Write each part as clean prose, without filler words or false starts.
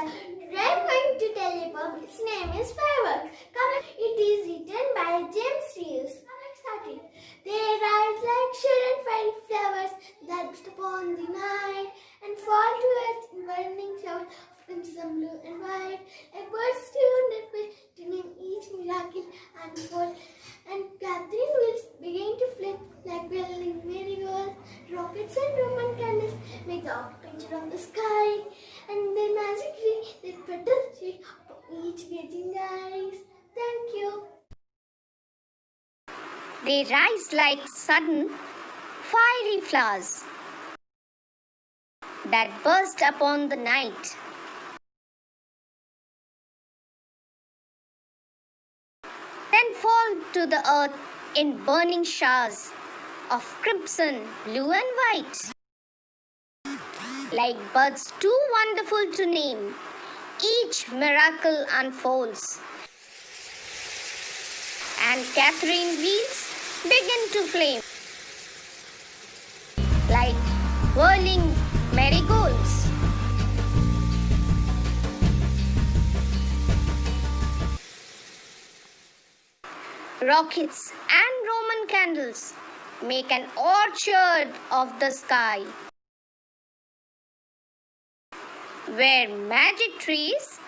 Today I'm going to tell you about its name is firework. It is written by James Reeves Oxford. They rise like shaded fairy flowers that burst upon the night and fall to earth in burning showers of crimson, blue and white. Like birds tuned and quick to name each miracle unfold. And gathering wheels begin to flip like whirling marigolds. Rockets and Roman candles make the architecture of the sky. And their magic tree, their petals shake up each gazing eyes. Thank you. They rise like sudden, fiery flowers that burst upon the night. Then fall to the earth in burning showers of crimson, blue and white. Like birds too wonderful to name, each miracle unfolds. And Catherine wheels begin to flame like whirling marigolds. Rockets and Roman candles make an orchard of the sky, where magic trees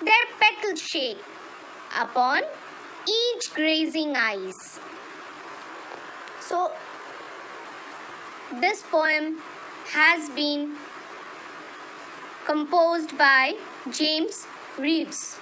their petals shake upon each grazing eyes. So, this poem has been composed by James Reeves.